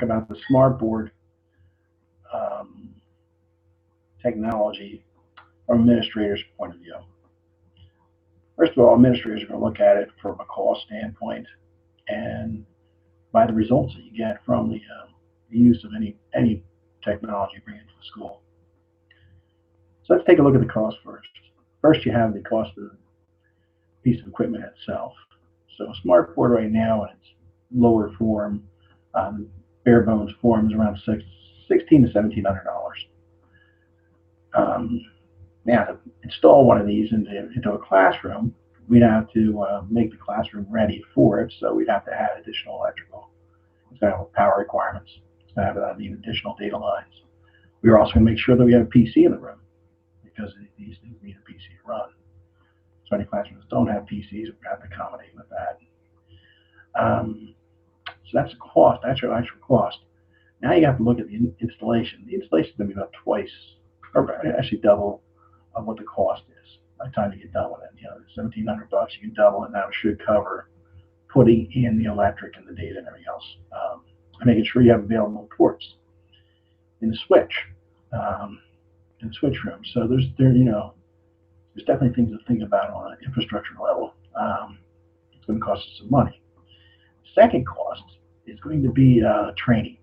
about the smart board um, technology from administrators' point of view. First of all, administrators are going to look at it from a cost standpoint and by the results that you get from the use of any technology you bring into the school. So let's take a look at the cost first. First, you have the cost of the piece of equipment itself. So a smart board right now in its lower form, bare bones form, is around 16 to $1,700. Um, Now, to install one of these into a classroom, we'd have to make the classroom ready for it. So we'd have to add additional electrical. It's going to have power requirements. It's going to have additional data lines. We are also going to make sure that we have a PC in the room because these things need a PC to run. So any classrooms that don't have PCs, we have to accommodate with that. So that's the cost. That's your actual cost. Now you have to look at the installation. The installation is going to be about twice, or actually double, of what the cost is by the time you get done with it. You know, $1,700, you can double it, and that should cover putting in the electric and the data and everything else, and making sure you have available ports in the switch, in the switch room. So there's definitely things to think about on an infrastructure level. It's going to cost us some money. Second cost is going to be training.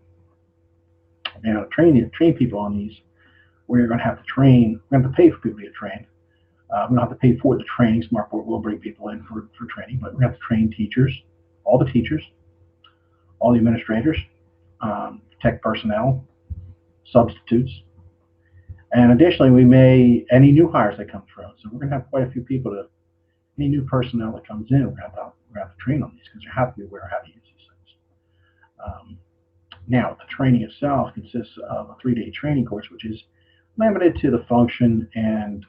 Now, train people on these. We're going to have to train. We're going to have to pay for people to get trained. We don't have to pay for the training. SmartBoard will bring people in for training, but we're going to have to train teachers, all the teachers, all the administrators, tech personnel, substitutes, and additionally, any new hires that come through. So we're going to have quite a few people any new personnel that comes in, we're going to have to train on these because you have to be aware of how to use these things. Now, the training itself consists of a 3-day training course, which is limited to the function and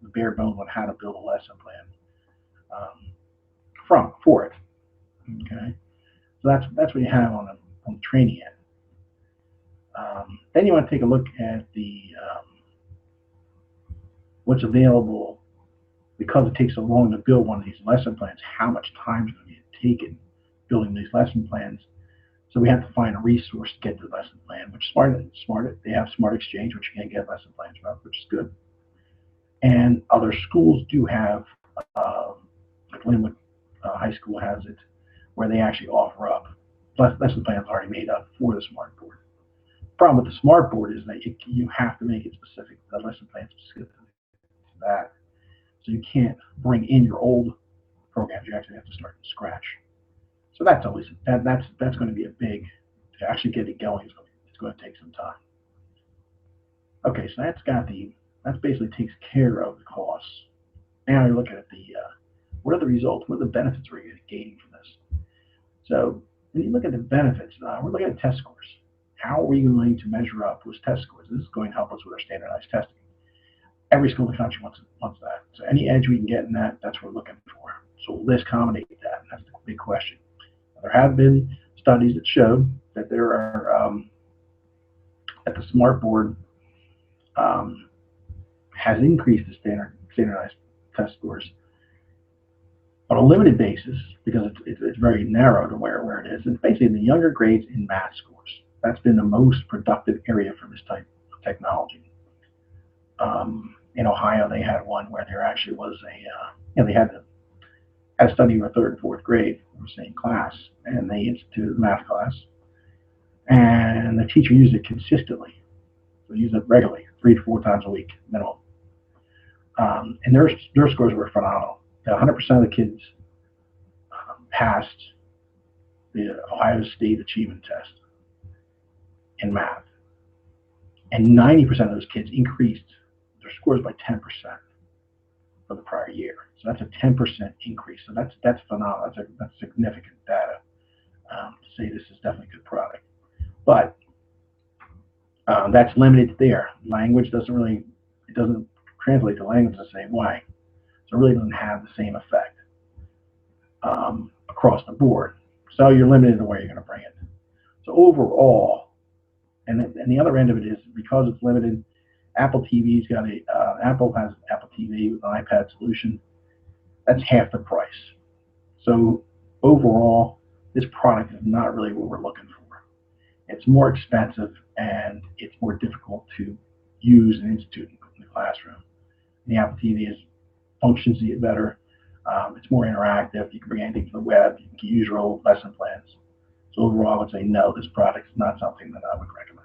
the bare bones on how to build a lesson plan for it. Okay, so that's what you have on the training end. Then you want to take a look at the what's available because it takes so long to build one of these lesson plans. How much time is going to be taken building these lesson plans? So we have to find a resource to get to the lesson plan, which Smart. They have Smart Exchange, which you can get lesson plans from, which is good. And other schools do have, like Linwood High School has it, where they actually offer up lesson plans already made up for the Smart Board. The problem with the Smart Board is that you have to make it specific, the lesson plan specific to that. So you can't bring in your old programs. You actually have to start from scratch. So that's always that's going to be a big to actually get it going. It's going to take some time. Okay, so that basically takes care of the costs. Now you're looking at what are the results? What are the benefits we're gaining from this? So when you look at the benefits, we're looking at test scores. How are we going to measure up those test scores? This is going to help us with our standardized testing. Every school in the country wants that. So any edge we can get in that's what we're looking for. So will this accommodate that? That's the big question. There have been studies that showed that there are that the Smart Board has increased the standardized test scores on a limited basis because it's very narrow to where it is. It's basically in the younger grades in math scores. That's been the most productive area for this type of technology. In Ohio, they had one where there actually was they had a study in the 3rd and 4th grade in the same class, and they instituted a math class, and the teacher used it consistently. So used it regularly, 3 to 4 times a week minimum. And their scores were phenomenal. 100% of the kids passed the Ohio State Achievement Test in math, and 90% of those kids increased their scores by 10% for the prior year. So that's a 10% increase. So that's phenomenal. That's significant data to say this is definitely a good product. But that's limited there. Language doesn't translate to language the same way. So it really doesn't have the same effect across the board. So you're limited to where you're going to bring it. So overall, and the other end of it is because it's limited. Apple TV's got Apple has Apple TV with an iPad solution. That's half the price. So overall, this product is not really what we're looking for. It's more expensive and it's more difficult to use and institute in the classroom. The Apple TV is functions better. It's more interactive. You can bring anything to the web. You can use your old lesson plans. So overall, I would say no, this product is not something that I would recommend.